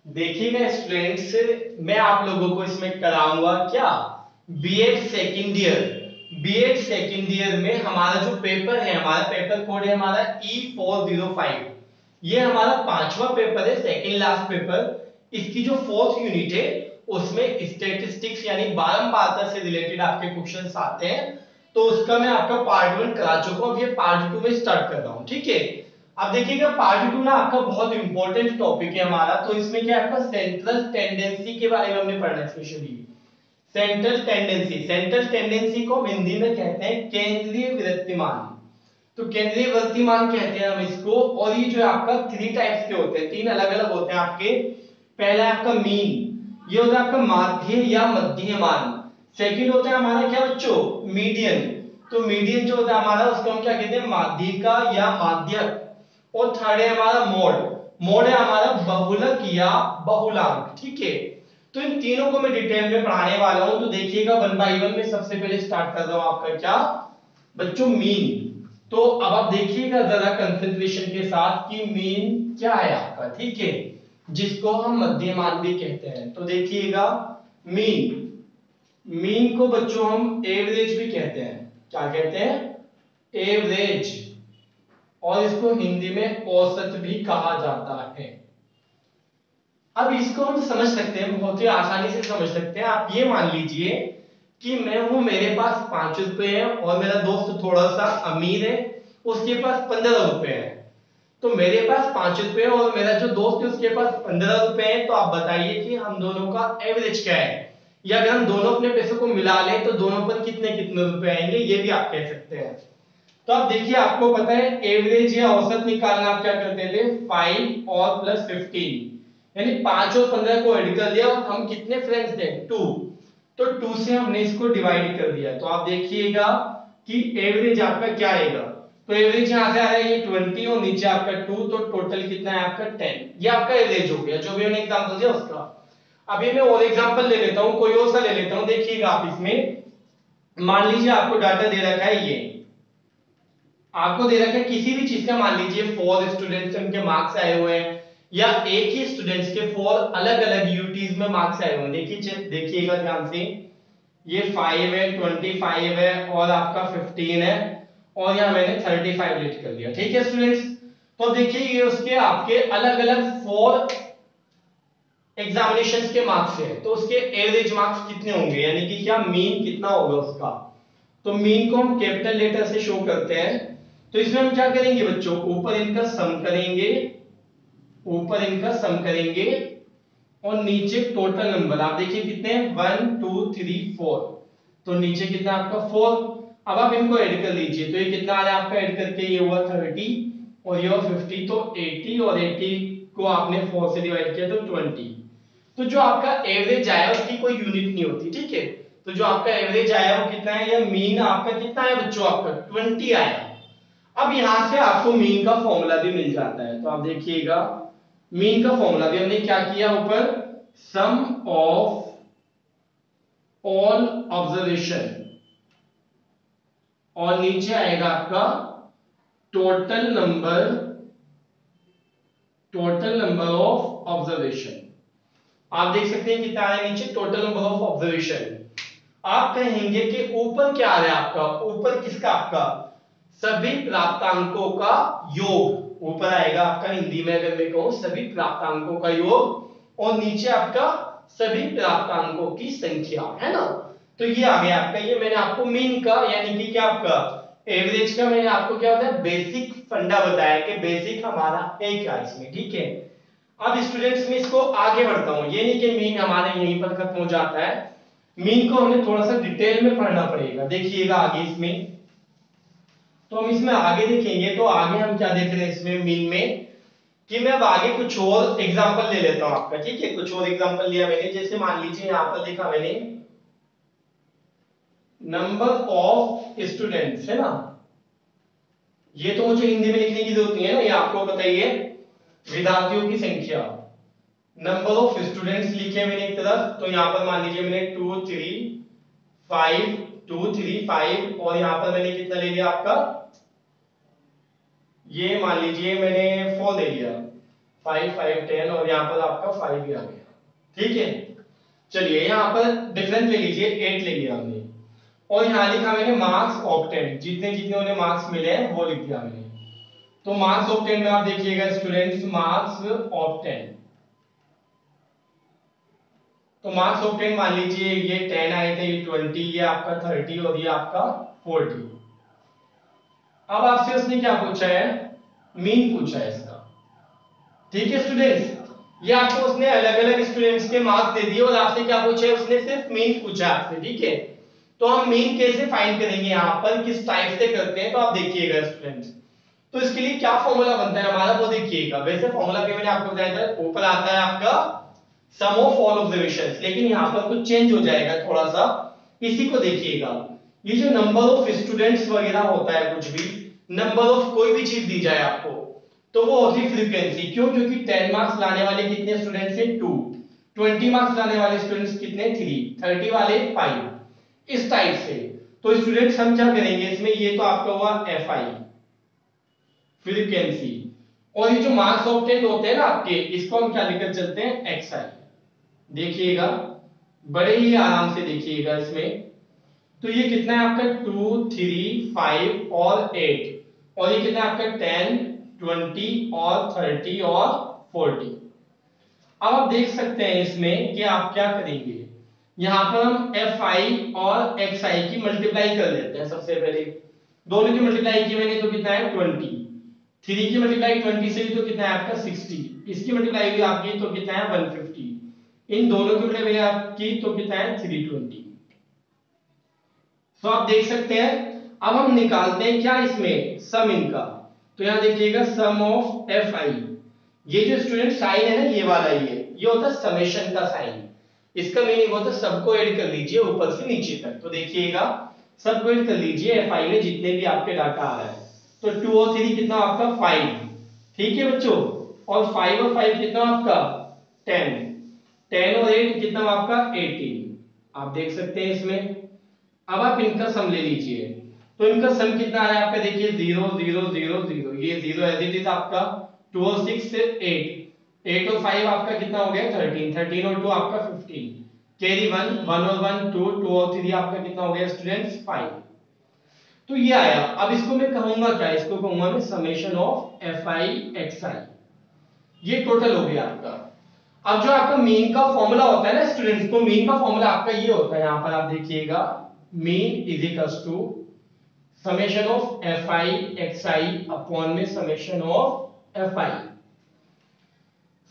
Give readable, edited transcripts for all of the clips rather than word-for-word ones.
देखिएगा स्टूडेंट्स, मैं आप लोगों को इसमें कराऊंगा क्या, BEd second year. BEd second year में हमारा जो पेपर है, हमारा पेपर कोड है हमारा E405। ये हमारा पांचवा पेपर है, सेकेंड लास्ट पेपर। इसकी जो फोर्थ यूनिट है उसमें स्टैटिस्टिक्स यानी बारंबारता से रिलेटेड आपके क्वेश्चंस आते हैं। तो उसका मैं आपका पार्ट 1 करा चुका हूं, ये पार्ट 2 में स्टार्ट कर रहा हूं। ठीक है, अब देखिएगा पार्ट 2 ना आपका बहुत इंपॉर्टेंट टॉपिक है हमारा। तो इसमें क्या आपका सेंट्रल टेंडेंसी के बारे में हमने पढ़ना specially. Central tendency, central tendency को हम हिंदी में कहते हैं केंद्रीय वृत्तिमान। तो केंद्रीय वृत्तिमान कहते हैं हम इसको। और ये जो आपका थ्री टाइप्स के होते हैं, तीन अलग अलग होते हैं आपके। पहला है आपका मीन, ये होता है आपका माध्य या मध्यमान। सेकंड होता है हमारा क्या बच्चों, मीडियन। तो मीडियन जो होता है हमारा उसको हम क्या कहते हैं, माध्यिका या माध्यक। और थर्ड है हमारा मोड, मोड है हमारा बहुलक या बहुलांक। ठीक है, तो इन तीनों को मैं डिटेल में पढ़ाने वाला हूं। तो देखिएगा वन बाय वन में सबसे पहले स्टार्ट कर रहा हूं आपका क्या बच्चों, मीन। तो अब आप देखिएगा जरा कंसंट्रेशन के साथ कि मीन क्या है आपका। ठीक है, जिसको हम मध्यमान भी कहते हैं। तो देखिएगा मीन, मीन को बच्चों हम एवरेज भी कहते हैं। क्या कहते हैं, एवरेज। और इसको हिंदी में औसत भी कहा जाता है। अब इसको हम समझ सकते हैं, बहुत ही आसानी से समझ सकते हैं। आप ये मान लीजिए कि मैं हूं, मेरे पास 5 रुपए है और मेरा दोस्त थोड़ा सा अमीर है, उसके पास 15 रुपए है। तो मेरे पास 5 रुपए और मेरा जो दोस्त है उसके पास 15 रुपए है। तो आप बताइए कि हम दोनों का एवरेज क्या है, या अगर हम दोनों अपने पैसों को मिला लें तो दोनों पर कितने कितने रुपए आएंगे, ये भी आप कह सकते हैं। तो आप देखिए, आपको पता है एवरेज या औसत निकालना आप क्या करते थे, 5 और प्लस 15, यानी 5 और 15 को ऐड कर दिया। और हम कितने फ्रेंड्स थे, 2। तो 2 से हमने इसको डिवाइड कर दिया। तो आप देखिएगा कि एवरेज आपका क्या आएगा। तो एवरेज यहां से आ रहा है ये 20 और नीचे आपका 2, तो टोटल कितना है आपका 10। ये आपका एवरेज हो गया, जो भी मैंने एग्जांपल दिया उसका। अभी मैं और एग्जांपल ले लेता हूं, कोई और सा ले लेता हूं। देखिएगा आप इसमें, मान लीजिए आपको डाटा दे रखा है, ये आपको दे रखा है किसी भी चीज का, मान लीजिए 4 स्टूडेंट्स उनके मार्क्स आए हुए हैं, या एक ही स्टूडेंट्स के 4 अलग अलग यूटीज में मार्क्स आए हुए हैं। देखिए, देखिएगा ध्यान से, ये 5 है, 25 है और आपका 15 है, और यहां मैंने 35 लेट कर दिया। ठीक है स्टूडेंट्स, तो देखिए ये उसके आपके अलग अलग 4 एग्जामिनेशंस के मार्क्स हैं। तो उसके एवरेज मार्क्स कितने होंगे, यानी कि क्या मीन कितना होगा उसका। तो मीन को हम कैपिटल लेटर से शो करते हैं। तो इसमें हम क्या करेंगे बच्चों, ऊपर इनका सम करेंगे, ऊपर इनका सम करेंगे और नीचे टोटल नंबर आप देखिए कितने हैं, 1 2 3 4। तो नीचे कितना आपका 4। अब आप इनको ऐड कर लीजिए, तो ये कितना आ रहा है आपका, ऐड करके ये हुआ 30 और ये हुआ 50, तो 80 और 80 को आपने 4 से डिवाइड किया तो 20। तो जो आपका एवरेज आया उसकी कोई यूनिट नहीं होती। ठीक है, तो जो आपका एवरेज आया वो कितना है, या मीन आपका कितना है बच्चों, आपका 20 आया। अब यहां से आपको मीन का फॉर्मूला भी मिल जाता है। तो आप देखिएगा मीन का फॉर्मूला भी हमने क्या किया, ऊपर सम ऑफ ऑल ऑब्जर्वेशन और नीचे आएगा आपका टोटल नंबर ऑफ ऑब्जर्वेशन। आप देख सकते हैं कितना है नीचे, टोटल नंबर ऑफ ऑब्जर्वेशन। आप कहेंगे कि ऊपर क्या आ रहा है आपका, ऊपर किसका, आपका सभी प्राप्तांकों का योग ऊपर आएगा आपका। हिंदी में अगर मैं कहूं सभी प्राप्तांकों का योग, और नीचे आपका सभी प्राप्तांकों की संख्या, है ना। तो ये आ गया आपका, ये मैंने आपको मीन का यानी कि क्या आपका एवरेज का मैंने आपको क्या होता है बेसिक फंडा बताया कि बेसिक हमारा है क्या इसमें। ठीक है, अब स्टूडेंट्स में इसको आगे बढ़ता हूं, ये नहीं कि मीन हमारे यहीं पर खत्म हो जाता है। मीन को हमें थोड़ा सा डिटेल में पढ़ना पड़ेगा। देखिएगा आगे इसमें, तो हम इसमें आगे देखेंगे। तो आगे हम क्या देख रहे हैं इसमें मीन में, कि मैं अब आगे कुछ और एग्जांपल ले लेता हूं आपका। ठीक है, कुछ और एग्जांपल लिया मैंने, जैसे मान लीजिए यहां पर देखा मैंने नंबर ऑफ स्टूडेंट्स, है ना। ये तो मुझे हिंदी में लिखने की जरूरत नहीं है ना, ये आपको बताइए विद्यार्थियों की संख्या। नंबर ऑफ स्टूडेंट्स लिखे मैंने एक तरफ, तो यहां पर मान लीजिए मैंने 2 3 5 2 3 5, और यहां पर मैंने कितना ले लिया आपका, ये मान लीजिए मैंने 4 ले लिया। 5 5 10 और यहाँ पर आपका 5 भी आ गया। ठीक है, चलिए यहाँ पर डिफरेंस ले लीजिए, 8 ले लिया हमने और यहाँ लिखा मैंने मार्क्स ऑब्टेन, जितने जितने उन्हें मार्क्स मिले हैं वो लिख दिया मैंने। तो मार्क्स ऑब्टेन में आप देखिएगा स्टूडेंट्स, मार्क्स ऑब्टेन, तो मार्क्स ऑब्टेन मान लीजिए ये 10 आए थे, ये 20, ये आपका 30 और ये आपका 40। अब आपसे उसने क्या पूछा है, मीन पूछा है इसका। ठीक है स्टूडेंट्स, ये आपको उसने अलग अलग स्टूडेंट्स के मार्क्स दे दिए और आपसे क्या पूछा है, उसने सिर्फ मीन पूछा आपसे। ठीक है, तो हम मीन कैसे फाइंड करेंगे, यहाँ पर किस टाइप से करते हैं, तो आप देखिएगा स्टूडेंट्स। तो इसके लिए क्या फॉर्मूला बनता है हमारा वो देखिएगा। वैसे फॉर्मूला भी मैंने आपको बताया था, ऊपर आता है आपका सम ऑफ ऑल ऑब्जर्वेशंस, लेकिन यहाँ पर कुछ चेंज हो जाएगा थोड़ा सा, इसी को देखिएगा। ये जो नंबर ऑफ स्टूडेंट्स वगैरह होता है, कुछ भी नंबर ऑफ कोई भी चीज दी जाए आपको, तो वो होती है फ्रीक्वेंसी। क्यों? क्योंकि 10 मार्क्स लाने वाले कितने स्टूडेंट्स हैं, 2, 20 मार्क्स लाने वाले स्टूडेंट्स कितने, 3, 30 वाले 5, इस टाइप से। तो स्टूडेंट्स हम क्या करेंगे इसमें, ये तो आपका हुआ FI फ्रीक्वेंसी, और ये जो मार्क्स ऑब्टेन होते हैं ना आपके, इसको हम क्या लेकर चलते हैं, XI। देखिएगा बड़े ही आराम से देखिएगा इसमें। तो ये कितना है आपका 2 3 5 और 8, और ये कितना है आपका 10 20 और 30 और 40। अब आप देख सकते हैं इसमें कि आप क्या करेंगे, यहां पर हम FI और XI की मल्टीप्लाई कर लेते हैं। सबसे पहले दोनों की मल्टीप्लाई की मैंने, तो कितना है 20, 3 की मल्टीप्लाई 20 से तो कितना है आपका 60, इसकी मल्टीप्लाई हुई आपकी तो कितना है 150, इन दोनों की मल्टीप्लाई आपकी तो कितना है 320। तो आप देख सकते हैं। अब हम निकालते हैं क्या इसमें, सम इनका। तो यहां देखिएगा सम ऑफ FI, ये जो स्टूडेंट साइन है ना, ये वाला ये होता है समेशन का साइन। इसका मीनिंग होता है सबको ऐड कर लीजिए ऊपर से नीचे तक। तो देखिएगा सबको ऐड कर लीजिए FI में जितने भी आपके डाटा आ रहा है। तो 2 और 3 कितना आपका 5, ठीक है बच्चों, और 5 और 5 कितना आपका 10, 10 और 8 कितना आपका 18। आप देख सकते हैं इसमें। अब आप इनका सम ले लीजिए, तो इनका सम कितना आया आपका, देखिए 0 0 0 0, ये 0 एज इट इज आपका, 2 और 6 से 8, 8 और 5 आपका कितना हो गया 13, 13 और 2 आपका 15, कैरी 1, 1 और 1 2, 2 और 3 आपका कितना हो गया स्टूडेंट्स 5। तो ये आया। अब इसको मैं कहूंगा क्या, इसको कहूंगा मैं समेशन ऑफ FI XI, ये टोटल हो गया आपका। अब जो आपका मीन का फॉर्मूला होता है ना स्टूडेंट्स, तो मीन का फॉर्मूला आपका ये होता है, यहां पर आप देखिएगा, mean is equals to summation of FI XI upon में समेशन ऑफ FI।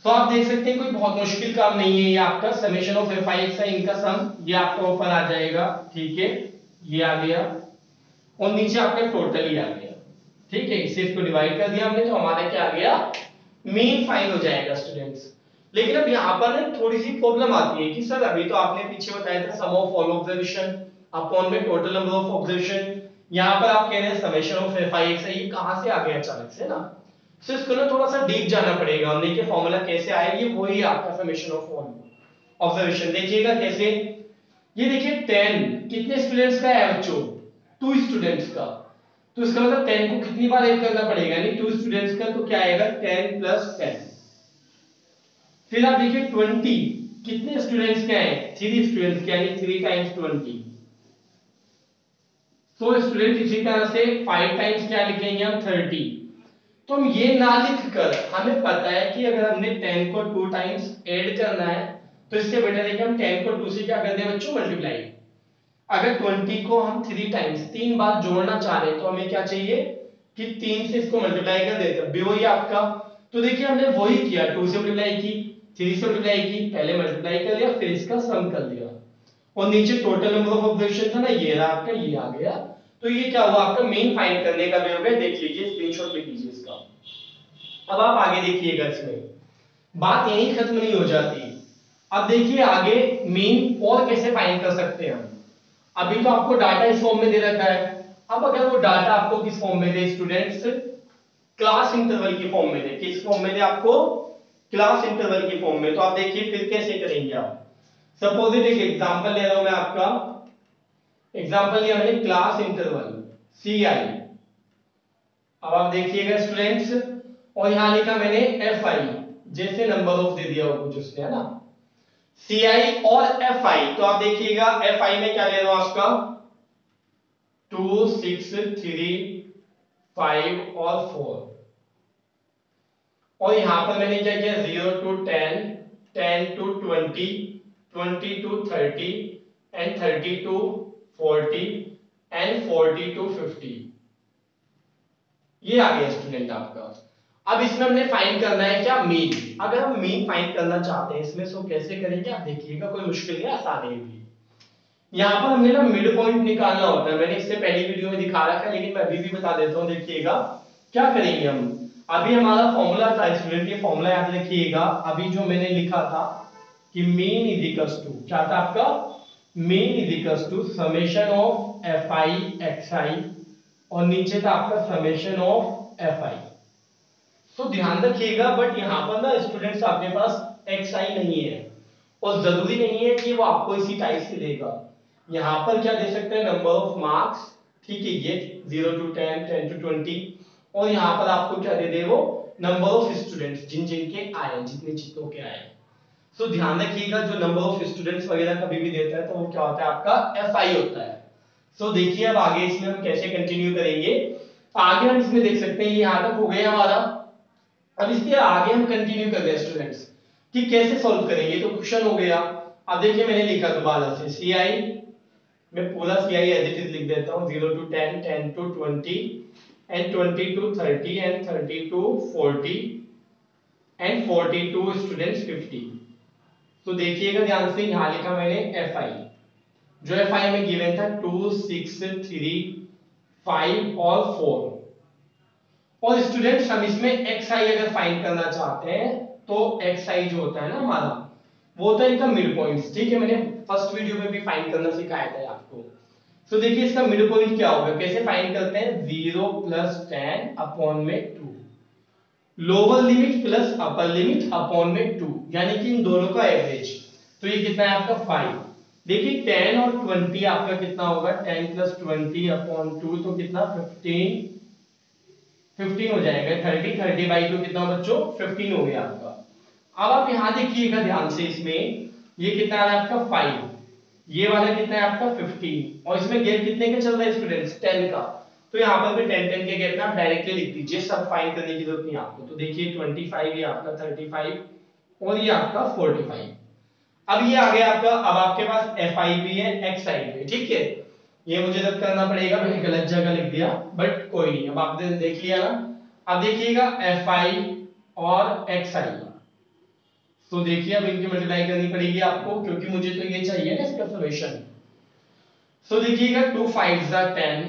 तो आप देख सकते हैं कोई बहुत मुश्किल काम नहीं है, ये आपका समेशन ऑफ FI XI, इनका सम ये आपका ऊपर आ जाएगा। ठीक है, ये आ गया और नीचे आपका टोटल ही आ गया। ठीक है, इसे इसको डिवाइड कर दिया हमने, तो हमारा क्या आ गया, मीन फाइंड हो जाएगा स्टूडेंट्स। लेकिन अब यहाँ पर ना थोड़ी सी प्रॉब्लम आती है कि सर अभी तो आपने पीछे बताया था सम ऑफ ऑल ऑब्जर्वेशन अपॉन में टोटल नंबर ऑफ ऑब्जर्वेशन, यहाँ पर आप कह रहे हैं समेशन ऑफ FI XI, ये कहां से आ गया अचानक से ना। तो इसको ना थोड़ा सा डीप जाना पड़ेगा हमने कि फॉर्मूला कैसे आया, ये वही आपका समेशन ऑफ ऑल ऑब्जर्वेशन। देखिएगा कैसे, ये देखिए 10 कितने स्टूडेंट्स का है बच्चों, 2 स्टूडेंट्स का, तो इसका मतलब 10 को कितनी बार ऐड करना पड़ेगा, यानी 2 स्टूडेंट्स का, तो क्या आएगा 10 + 10। फिर आप देखिए 20 कितने स्टूडेंट्स के हैं, 3 स्टूडेंट्स के, यानी 3 × 20। तो स्टूडेंट इसी तरह से 5 टाइम्स क्या लिखेंगे हम 30। तो हम ये ना लिखकर, हमें पता है कि अगर हमने 10 को 2 टाइम्स ऐड करना है, तो इससे बेटर है कि हम 10 को 2 से क्या कर दें बच्चों, मल्टीप्लाई। अगर 20 को हम 3 टाइम्स 3 बार जोड़ना चाह रहे हैं, तो हमें क्या चाहिए कि 3 से इसको मल्टीप्लाई कर देते हैं, भी वही आपका। तो देखिए हमने वही किया, 2 से मल्टीप्लाई की, 3 से मल्टीप्लाई की, पहले मल्टीप्लाई कर लिया फिर इसका सम कर दिया, और नीचे टोटल नंबर ऑफ ऑब्जर्वेशन था ना, ये रहा आपका, ये आ गया। तो ये क्या हुआ आपका, मेन फाइंड करने का वे हो गया। देख लीजिए, स्क्रीनशॉट ले लीजिए इसका। अब आप आगे देखिएगा, इसमें बात यहीं खत्म नहीं हो जाती। अब देखिए आगे मीन और कैसे फाइंड कर सकते हैं हम। अभी तो आपको डाटा इस फॉर्म में दे रखा है, अब अगर वो डाटा आपको किस फॉर्म में दे स्टूडेंट्स, क्लास इंटरवल की फॉर्म में दे, किस फॉर्म में दे आपको, क्लास इंटरवल की फॉर्म में, तो आप देखिए फिर कैसे करेंगे आप। सपोज एक एग्जांपल ले रहा हूं मैं आपका, एग्जांपल लिया मैंने क्लास इंटरवल CI। अब आप देखिएगा स्टूडेंट्स, और यहां लिखा मैंने FI, जैसे नंबर ऑफ दे दिया हो कुछ उसने, है ना। CI और FI, तो आप देखिएगा FI में क्या ले रहा हूं आपका 2 6 3 5 और 4, और यहां पर मैंने क्या किया 0 to 10, 10 to 20, 20 to 30 and 30 to 40 and 40 to 50। ये आ गया स्टूडेंट आपका। अब इसमें हमने फाइंड करना है क्या, मीन। अगर हम मीन फाइंड करना चाहते हैं इसमें, सो कैसे करेंगे आप देखिएगा, कोई मुश्किल नहीं, आसान है भी। यहाँ पर हमने ना मिड पॉइंट निकालना होता है, मैंने इससे पहली वीडियो में दिखा रखा है, लेकिन मैं अभी भी बता देता हूँ। देखिएगा क्या करेंगे हम, अभी हमारा फॉर्मूला था स्टूडेंट, ये फॉर्मूला याद रखिएगा। अभी जो मैंने लिखा था कि मीन इज इक्वल्स टू, क्या था आपका, mean is equals to summation of FI XI, और नीचे था आपका समेशन ऑफ FI। तो ध्यान रखिएगा, बट यहाँ पर ना स्टूडेंट्स आपके पास XI नहीं है, और जरूरी नहीं है कि वो आपको इसी टाइप से देगा। यहाँ पर क्या दे सकते हैं, नंबर ऑफ मार्क्स, ठीक है, ये 0 to 10, 10 to 20, और यहाँ पर आपको क्या दे दे वो, नंबर ऑफ स्टूडेंट्स जिन जिनके आए, जितने चित्रों के आए। सो ध्यान रखिएगा, जो नंबर ऑफ स्टूडेंट्स वगैरह कभी भी देता है तो वो क्या होता है, आपका FI होता है। सो देखिए अब आगे इसमें हम कैसे कंटिन्यू करेंगे। आगे हम इसमें देख सकते हैं, ये यहाँ तक हो गया हमारा। अब इसके आगे हम कंटिन्यू कर रहे हैं स्टूडेंट्स कि कैसे सॉल्व करेंगे, तो क्वेश्चन हो गया। अब देखिए मैंने लिखा दोबारा से CI, मैं पूरा CI एज इट इज लिख देता हूं, 0 to 10, 10 to 20 and 20 to 30 and 30 to 40 and 40 to students 50। तो देखिएगा ध्यान से, यहां लिखा मैंने FI, जो FI में गिवन था 2 6 3 5 और 4। और स्टूडेंट्स हम इसमें XI अगर फाइंड करना चाहते हैं तो XI जो होता है ना हमारा, वो होता है इनका मिड पॉइंट्स, ठीक है, मैंने फर्स्ट वीडियो में भी फाइंड करना सिखाया था आपको। तो देखिए इसका मिड पॉइंट क्या होगा, कैसे फाइंड करते हैं, 0 + 10 अपॉन में 2, lower limit plus upper limit upon में 2, यानी कि इन दोनों का एवरेज। तो ये कितना है आपका 5। देखिए 10 और 20 आपका कितना होगा, 10 + 20 अपॉन 2, तो कितना 15 हो जाएगा। 30 30/2 कितना बच्चों, 15 हो गया आपका। अब आप यहां देखिएगा ध्यान से, इसमें ये कितना है आपका 5, ये वाला कितना है आपका 15, और इसमें गैप कितने का चल रहा है स्टूडेंट्स, 10 का। तो यहाँ पर भी 10 10 के गैप में आप डायरेक्टली लिख दीजिए, सब फाइंड करने की जरूरत नहीं आपको। तो देखिए 25, ये आपका 35 और ये आपका 45। अब ये आ गया आपका, अब आपके पास FI भी है XI भी है, ठीक है। ये मुझे रद्द करना पड़ेगा, मैंने गलत जगह लिख दिया, बट कोई नहीं, अब आपने देख लिया ना। अब देखिएगा FI और XI, तो देखिए अब इनकी मल्टीप्लाई करनी पड़ेगी आपको, क्योंकि मुझे तो ये चाहिए ना इसका सॉल्यूशन। सो देखिएगा 2 5 10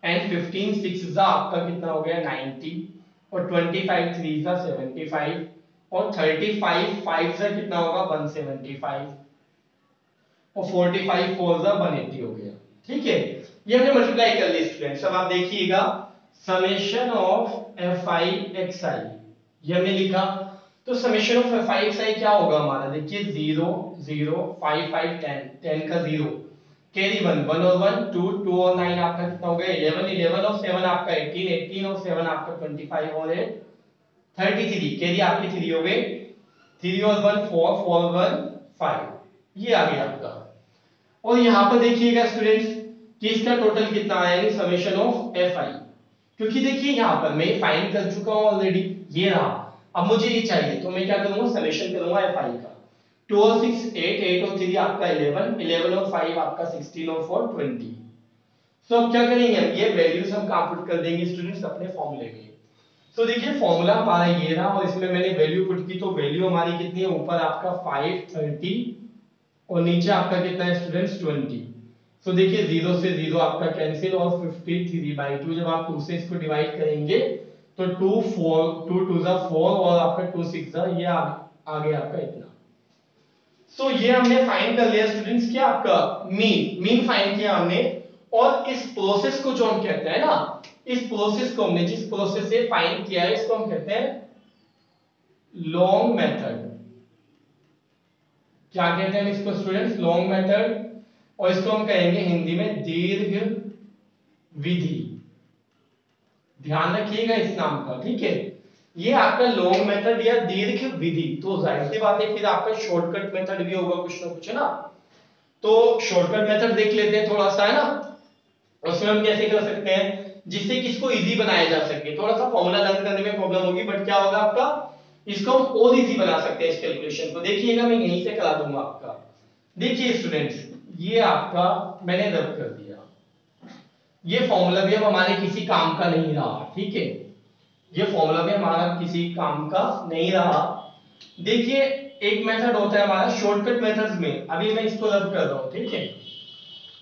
एंड 15 6 आपका कितना हो गया 90, और 25 3 75, और 35 5 कितना होगा 175, और 45 4 180 हो गया, ठीक है। ये हमने मल्टीप्लाई कर ली स्टूडेंट्स। अब आप देखिएगा समेशन ऑफ FI XI, ये हमने लिखा। तो समेशन ऑफ FI XI क्या होगा हमारा, देखिए 0 0 5 5 10, 10 का 0, कैरी 1 1 और 1 2 2 और 9 आपका कितना हो गया 11 11 और 7 आपका 18 18 और 7 आपका 25 और 8 33, कैरी आपकी 3 हो गए, 3 और 1 4 4 1 5, ये आ गया आपका। और यहां पर देखिएगा स्टूडेंट्स कि इसका टोटल कितना आया, यानी समेशन ऑफ FI, क्योंकि देखिए यहां पर मैं फाइंड कर चुका हूं ऑलरेडी, ये रहा। अब मुझे ये चाहिए, तो मैं क्या करूंगा, समेशन करूंगा FI का। 2 और 6 8, 8 और 3 आपका 11, 11 और 5 आपका 16 और 4 20। सो अब क्या करेंगे, ये वैल्यूज हम कहां पुट कर देंगे स्टूडेंट्स, अपने फॉर्मूले में। तो देखिए फॉर्मूला हमारा ये रहा, और इसमें मैंने वैल्यू पुट की, तो वैल्यू हमारी कितनी है, ऊपर आपका 5 30 और नीचे आपका कितना है स्टूडेंट्स 20। सो देखिए 0 से 0 आपका कैंसिल, और 53/2 जब आप 2 से इसको डिवाइड करेंगे तो 2 4 2 2 4 और आपका 2 6 ये आ गया आपका इतना। सो ये हमने फाइंड कर लिया स्टूडेंट्स, क्या आपका मीन फाइंड किया हमने। और इस प्रोसेस को जो हम कहते हैं ना, इस प्रोसेस को हमने जिस प्रोसेस से फाइंड किया है, इसको हम कहते हैं लॉन्ग मेथड। क्या कहते हैं इसको स्टूडेंट्स, लॉन्ग मेथड, और इसको हम कहेंगे हिंदी में दीर्घ विधि। ध्यान रखिएगा इस नाम का, ठीक है। ये आपका लॉन्ग मेथड या दीर्घ विधि, तो जाहिर सी बात है फिर आपका शॉर्टकट मेथड भी होगा कुछ ना कुछ, है ना। तो शॉर्टकट मेथड देख लेते हैं थोड़ा सा, है ना। उसमें हम कैसे कर सकते हैं जिससे कि इसको इजी बनाया जा सके। थोड़ा सा फॉर्मूला लर्न करने में प्रॉब्लम होगी, बट क्या होगा आपका, इसको हम और इजी बना सकते हैं इस कैलकुलेशन को। देखिएगा मैं यहीं से करा दूंगा आपका। देखिए स्टूडेंट्स, ये आपका मैंने रब कर दिया, ये फॉर्मूला भी अब हमारे किसी काम का नहीं रहा, ठीक है। ये फॉर्मूला भी हमारा किसी काम का नहीं रहा। देखिए एक मेथड होता है हमारा शॉर्टकट मेथड्स में, अभी मैं इसको रब कर रहा हूं, ठीक है,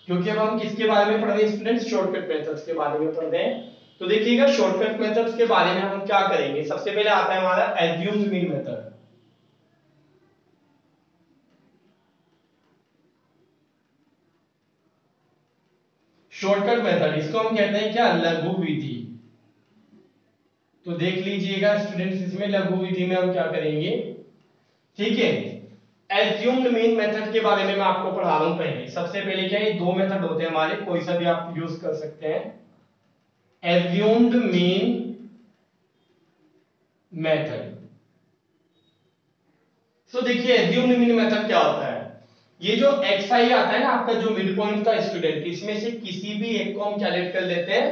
क्योंकि अब हम किसके बारे में पढ़ रहे हैं स्टूडेंट्स, शॉर्टकट मेथड्स के बारे में पढ़ रहे हैं। तो देखिएगा शॉर्टकट मेथड्स के बारे में हम क्या करेंगे, सबसे पहले आता है हमारा assumed mean method. Shortcut method इसको हम कहते हैं क्या, लघु विधि। तो देख लीजिएगा स्टूडेंट्स, इसमें लघु विधि में हम क्या करेंगे, ठीक है। एज्यूम्ड मीन मेथड के बारे में मैं आपको पढ़ा रहा हूं। पहले सबसे पहले क्या है, दो मेथड होते हैं हमारे, कोई सा भी आप यूज कर सकते हैं। Assumed mean method. सो देखिए एज्यूम्ड मीन मेथड क्या होता है, ये जो xi आता है ना आपका जो मिड पॉइंट था स्टूडेंट, इसमें से किसी भी एक को हम क्या लेट कर लेते हैं,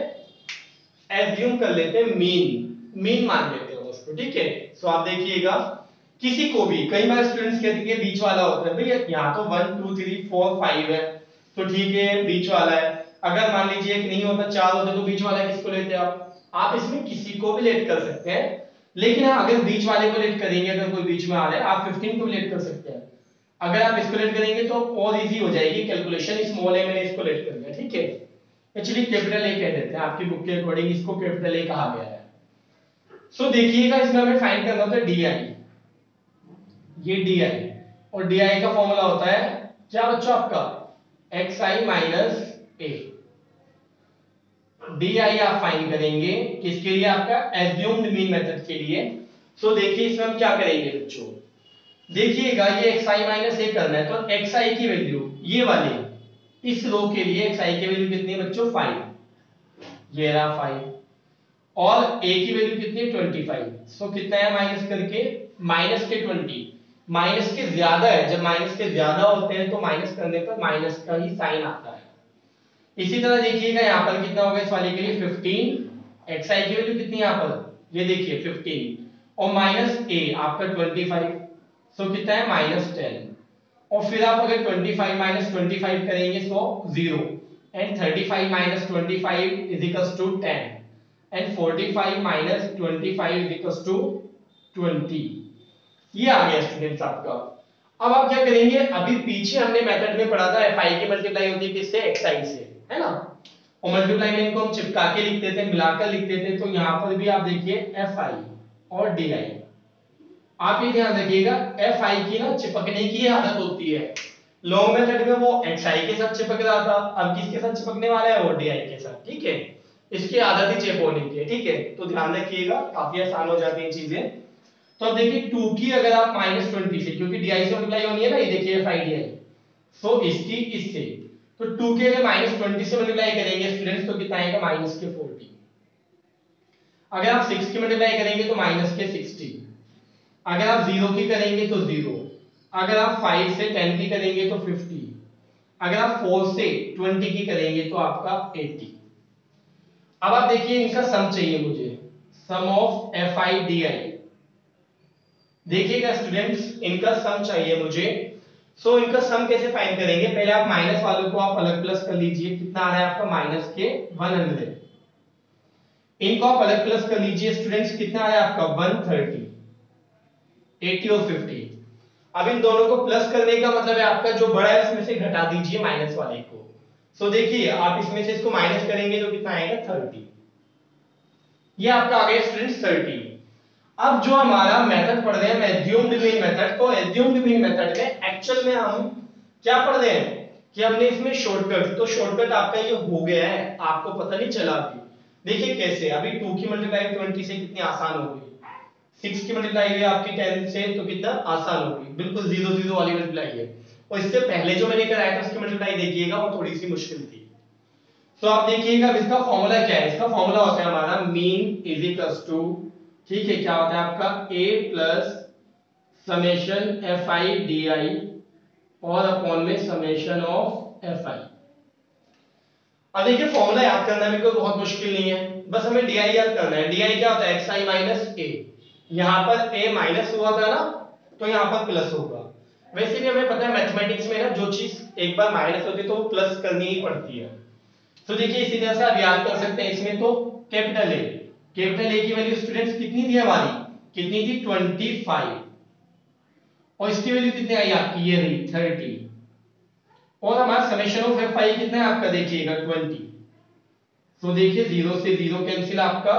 एज्यूम कर लेते हैं मीन, मीन मान लेते हैं उसको, ठीक है। सो आप देखिएगा किसी को भी, कई बार स्टूडेंट्स कहते हैं बीच वाला होता है, भैया यहाँ तो 1 2 3 4 5 है, तो ठीक है बीच वाला है। अगर मान लीजिए एक नहीं होता, चार होता, तो बीच वाला किसको लेते हैं आप इसमें किसी को भी लेट कर सकते हैं। लेकिन हाँ, अगर बीच वाले को लेट करेंगे, अगर कोई बीच में आ रहा है, आप 15 को भी लेट कर सकते हैं। अगर आप इसको लेट करेंगे तो और इजी हो जाएगी कैलकुलेशन। स्मॉल ए मैंने इसको लेट कर दिया, ठीक है। एक्चुअली कैपिटल ए कह देते हैं, आपकी बुक के अकॉर्डिंग इसको कैपिटल ए कहा गया है। सो देखिएगा इसमें हमें फाइंड करना होता है डी आई, ये डी आई, और डी आई का फॉर्मूला होता है क्या बच्चों आपका, x I minus A. D I आप फाइंड करेंगे किसके लिए, आपका एज्यूम्ड मीन मेथड के लिए। सो देखिए इसमें हम क्या करेंगे बच्चों, देखिएगा ये xi माइनस ए करना है, तो xi की वैल्यू ये वाली इस रो के लिए xi की वैल्यू कितनी है बच्चों, 5, ये रहा 5, और a की वैल्यू कितनी है 25। सो कितना है माइनस करके, माइनस के 20, माइनस के ज्यादा है, जब माइनस के ज्यादा होते हैं तो माइनस करने पर माइनस का ही साइन आता है। इसी तरह देखिएगा यहाँ पर कितना होगा इस वाले के लिए 15, xi की वैल्यू कितनी है यहाँ पर, ये देखिए 15, और माइनस a आपका 25, सो कितना है -10, और फिर आप अगर 25 माइनस 25 करेंगे so 0, and 35 minus 25 is equals to 10, and 45 minus 25 is equals to 20। ये आ गया स्टूडेंट्स आपका। अब आप क्या करेंगे, अभी पीछे हमने मेथड में पढ़ा था fi की मल्टीप्लाई होती है किससे, xi से, है ना। और मल्टीप्लाई में इनको हम चिपका के लिखते थे, मिलाकर लिखते थे। तो यहाँ पर भी आप देखिए fi और di, आप ये ध्यान रखिएगा fi की ना चिपकने की आदत होती है। लॉन्ग मेथड में वो xi के साथ चिपक रहा था, अब किसके साथ चिपकने वाला है, वो di के साथ, ठीक है। इसकी आदत ही चेप होने की है, ठीक है। तो ध्यान रखिएगा, काफी आसान हो जाती है चीजें। तो अब देखिए 2 की अगर आप -20 से, क्योंकि di से मल्टीप्लाई होनी है ना, ये देखिए fi di, सो इसकी इससे, तो 2 के अगर -20 से मल्टीप्लाई करेंगे स्टूडेंट्स तो कितना आएगा, -40। अगर आप 6 की मल्टीप्लाई करेंगे तो -60, अगर आप 0 की करेंगे तो 0, अगर आप 5 से 10 की करेंगे तो 50, अगर आप 4 से 20 की करेंगे तो आपका 80। अब आप देखिए इनका सम चाहिए मुझे, सम ऑफ fi di। देखिएगा स्टूडेंट्स इनका सम चाहिए मुझे। सो इनका सम कैसे फाइंड करेंगे, पहले आप माइनस वालों को आप अलग प्लस कर लीजिए, कितना आ रहा है आपका माइनस के 100, इनको आप अलग प्लस कर लीजिए स्टूडेंट्स, कितना आ रहा है आपका 130, 80 और 50। अब इन दोनों को प्लस करने का मतलब है आपका जो बड़ा है उसमें से घटा दीजिए माइनस वाले को। सो देखिए आप इसमें से इसको माइनस करेंगे तो कितना आएगा 30, ये आपका आ गया स्टूडेंट्स 30। अब जो हमारा मेथड पढ़ रहे हैं एज्यूम्ड मीन मेथड, तो एज्यूम्ड मीन मेथड में एक्चुअल में हम क्या पढ़ रहे हैं कि हमने इसमें शॉर्टकट, तो शॉर्टकट आपका ये हो गया है, आपको पता नहीं चला अभी। देखिए कैसे, अभी 2 की मल्टीप्लाई 20 से कितनी आसान हो गई, 6 की मल्टीप्लाई हुई आपकी 10 से तो कितना आसान हो गई, बिल्कुल 0 0 वाली मल्टीप्लाई है। और इससे पहले जो मैंने कराया था उसकी मल्टीप्लाई देखिएगा, वो थोड़ी सी मुश्किल थी। तो आप देखिएगा इसका फॉर्मूला क्या है, इसका फॉर्मूला होता है हमारा मीन इज इक्वल्स टू ठीक है, क्या होता है आपका a plus summation F I D आई और अपॉन में समेशन ऑफ एफ आई। अब देखिए फॉर्मूला याद करना मेरे को बहुत मुश्किल नहीं है, बस हमें डी आई याद करना है। डी आई क्या होता है, एक्स आई माइनस ए। यहाँ पर a माइनस हुआ था ना, तो यहाँ पर प्लस होगा। वैसे भी हमें पता है मैथमेटिक्स में ना जो चीज एक बार माइनस होती है तो वो प्लस करनी ही पड़ती है। तो देखिए इसी तरह से आप याद कर सकते हैं इसमें। तो कैपिटल ए की वैल्यू स्टूडेंट्स कितनी थी हमारी, कितनी थी 25, और इसकी वैल्यू कितनी आई आपकी, ये रही 30। और हमारा समेशन ऑफ एफ आई कितना है आपका, देखिएगा 20। तो देखिए 0 से 0 कैंसिल आपका,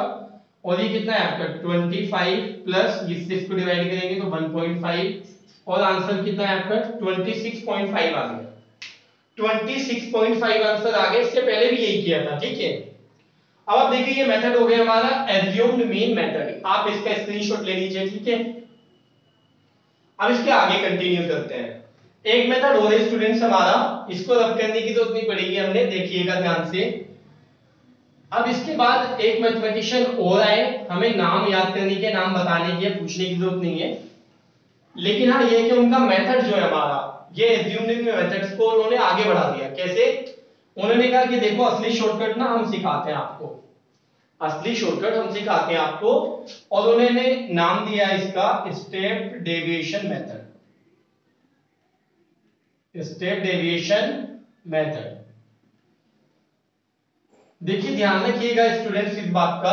और ये कितना है आपका 25 प्लस इसको डिवाइड करेंगे तो 1.5, और आंसर कितना है आपका 26.5 आ गया। 26.5 आंसर आ गया। इससे पहले भी यही किया था, ठीक है। अब आप देखिए ये मेथड हो गया हमारा एज्यूम्ड मीन मेथड, आप इसका स्क्रीनशॉट ले लीजिए, ठीक है। अब इसके आगे कंटिन्यू करते हैं। एक मेथड और है स्टूडेंट्स हमारा, इसको रब करने की जरूरत नहीं पड़ेगी हमने, देखिएगा ध्यान से। अब इसके बाद एक मैथमेटिशियन और आए, हमें नाम याद करने के, नाम बताने के, पूछने की जरूरत नहीं है, लेकिन हाँ ये कि उनका मेथड जो है हमारा, ये एज्यूम्ड मेथड्स को उन्होंने आगे बढ़ा दिया। कैसे, उन्होंने कहा कि देखो असली शॉर्टकट ना हम सिखाते हैं आपको, असली शॉर्टकट हम सिखाते हैं आपको, और उन्होंने नाम दिया इसका step deviation method. Step deviation method. देखिए ध्यान रखिएगा स्टूडेंट्स इस बात का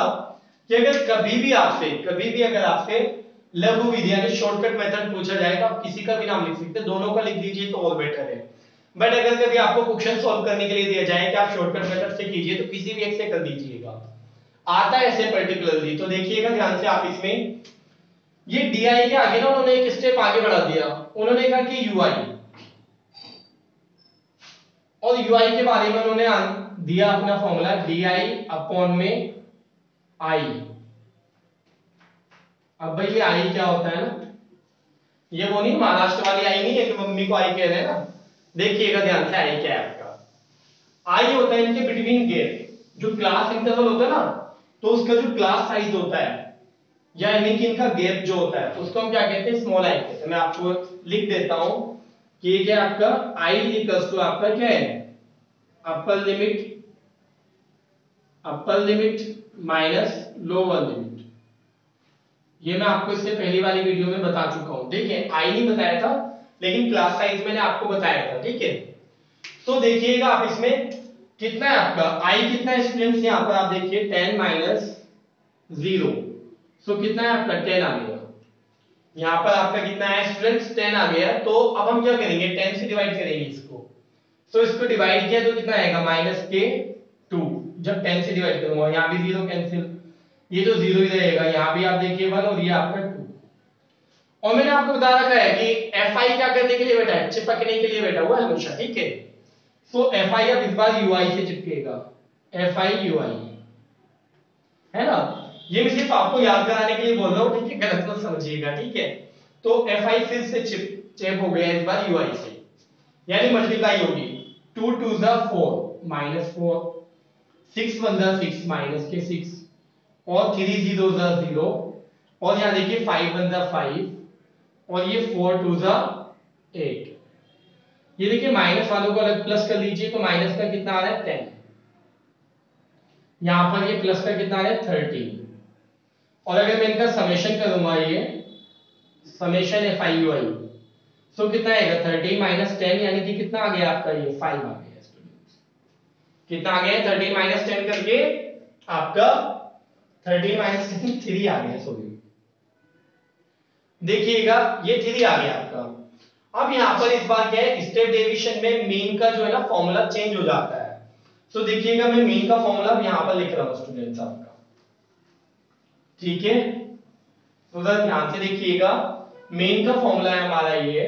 कि अगर कभी भी अगर आपसे लघु विधि यानी शॉर्टकट मेथड पूछा जाए तो आप किसी का भी नाम लिख सकते हैं, दोनों का लिख दीजिए तो और बेटर है। बट अगर कभी आपको क्वेश्चन सॉल्व करने के लिए दिया जाए कि आप शॉर्टकट मेथड से कीजिए तो किसी भी एक से कर दीजिएगा, आता है ऐसे पर्टिकुलरली। तो देखिएगा ध्यान से आप इसमें, ये डी आई के आगे ना उन्होंने एक स्टेप आगे बढ़ा दिया, उन्होंने कहा कि यू आई, और यू आई के बारे में उन्होंने दिया अपना फॉर्मूला डी आई अपॉन में आई। अब भाई ये आई क्या होता है ना, ये वो नहीं महाराष्ट्र वाली आई नहीं है कि मम्मी को आई कह रहे हैं ना। देखिएगा ध्यान से आई क्या है आपका, आई होता है इनके बिटवीन गैप, जो क्लास इंटरवल होता है ना, तो उसका जो क्लास साइज होता है यानी कि इनका गैप जो होता है उसको हम क्या कहते हैं, स्मॉल आई कहते हैं। मैं आपको लिख देता हूं कि ये क्या आपका आई इक्वल्स टू आपका क्या है, upper limit minus lower limit. ये मैं आपको इससे पहली वाली वीडियो में बता चुका हूं। देखिए आई नहीं बताया था लेकिन क्लास साइज मैंने आपको बताया था, ठीक है। तो देखिएगा आप इसमें कितना है आपका आई, कितना है स्टूडेंट्स, यहां पर आप देखिए 10 माइनस 0, सो कितना है आपका 10 आ गया। यहां पर आपका कितना है स्टूडेंट्स 10 आ गया। तो अब हम क्या करेंगे, 10 से डिवाइड करेंगे इसको। सो इसको डिवाइड किया तो कितना आएगा माइनस के 2, जब 10 से डिवाइड करूंगा यहां भी 0 कैंसिल, ये तो 0 ही रहेगा, यहां भी आप देखिए 1 और ये आपका 2। और मैंने आपको बता रखा है कि एफ आई क्या करने के लिए बैठा है, चिपकने के लिए बैठा हुआ है हमेशा, ठीक है। सो एफ आई अब इस बार यू आई से चिपकेगा, एफ आई यू आई, है ना। ये मैं सिर्फ आपको याद कराने के लिए बोल रहा हूं, ठीक है, गलत मत समझिएगा, ठीक है। तो एफ आई फिर से चिप हो गया इस बार यू आई से, यानी मल्टीप्लाई होगी 2 2 जा 4 माइनस 4, 6 1 जा 6 माइनस के 6, और 3 0 जा 0, और यहां देखिए 5 1 जा 5, और ये 4 2 जा 8। ये देखिए माइनस वालों को अलग प्लस कर लीजिए तो माइनस का कितना आ रहा है 10, यहां पर ये प्लस का कितना आ रहा है 13। और अगर मैं इनका समेशन करूंगा, ये समेशन एफ आई यू आई, सो कितना आएगा 13 माइनस 10, यानी कि कितना आ गया आपका ये 5 आ गया स्टूडेंट्स। कितना आ गया 13 माइनस 10 करके आपका 13 माइनस 10 3 आ गया, सॉरी देखिएगा ये 3 आ गया आपका। अब यहां पर इस बार क्या है, स्टेप डेविएशन में मीन का जो है ना फॉर्मूला चेंज हो जाता है। सो देखिएगा मैं मीन का फॉर्मूला यहां पर लिख रहा हूं स्टूडेंट्स आपका, ठीक है। तो जरा ध्यान से देखिएगा, मीन का फॉर्मूला है हमारा ये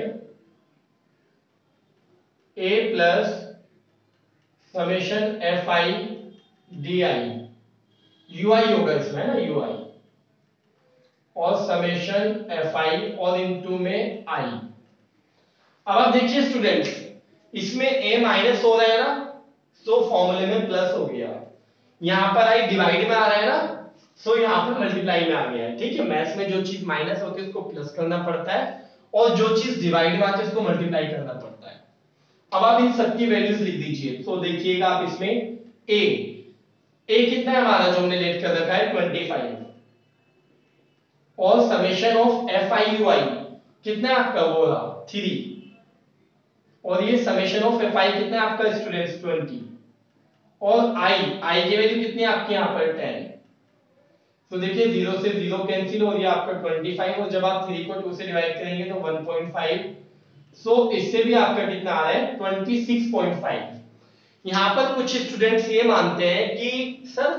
a plus summation F I D I, U I होगा इसमें ना, यू आई, और समेशन एफ आई और इनटू में आई। अब आप देखिए स्टूडेंट्स, इसमें a माइनस हो रहा है ना, तो फॉर्मूले में प्लस हो गया। यहां पर आई डिवाइड में आ रहा है ना, सो यहाँ पर मल्टीप्लाई में आ गया है, ठीक है। मैथ्स में जो चीज माइनस होती है उसको प्लस करना पड़ता है, और जो चीज डिवाइड में आती है उसको मल्टीप्लाई करना पड़ता है। अब आप इन सबकी वैल्यूज लिख दीजिए। तो देखिएगा आप इसमें ए कितना है हमारा जो हमने लेट कर रखा है 25, और summation of F I U I कितना है आपका वो रहा 3, और ये समेशन ऑफ एफ आई कितना है आपका स्टूडेंट्स 20, और आई की वैल्यू कितनी है आपके यहाँ पर 10। तो देखिए 0 से 0 कैंसिल और ये आपका 25, और जब आप 3 को 2 से डिवाइड करेंगे तो 1.5, सो इससे भी आपका कितना आ रहा है 26.5। यहाँ पर कुछ स्टूडेंट्स ये मानते हैं कि सर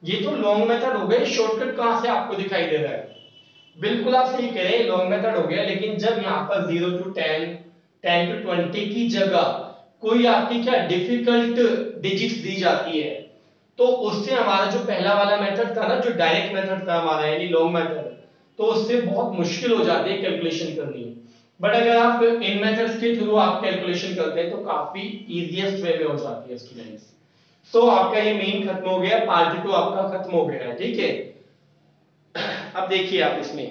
ये तो लॉन्ग मेथड हो गए, शॉर्टकट कहाँ से आपको दिखाई दे रहा है। बिल्कुल आप सही कह रहे हैं, लॉन्ग मेथड हो गया, लेकिन जब यहाँ पर 0 to 10, 10 to 20 की जगह कोई आपकी क्या डिफिकल्ट डिजिट्स दी जाती है, तो उससे हमारा जो पहला वाला मेथड था ना, जो डायरेक्ट मेथड था हमारा यानी लॉन्ग मेथड, तो उससे बहुत मुश्किल हो जाती है कैलकुलेशन करनी। बट अगर आप इन मेथड्स के थ्रू आप कैलकुलेशन करते हैं तो काफी इजीएस्ट वे में हो जाती है स्टूडेंट्स। सो आपका ये मेन खत्म हो गया, पार्ट 2 आपका खत्म हो गया है, ठीक है। अब देखिए आप इसमें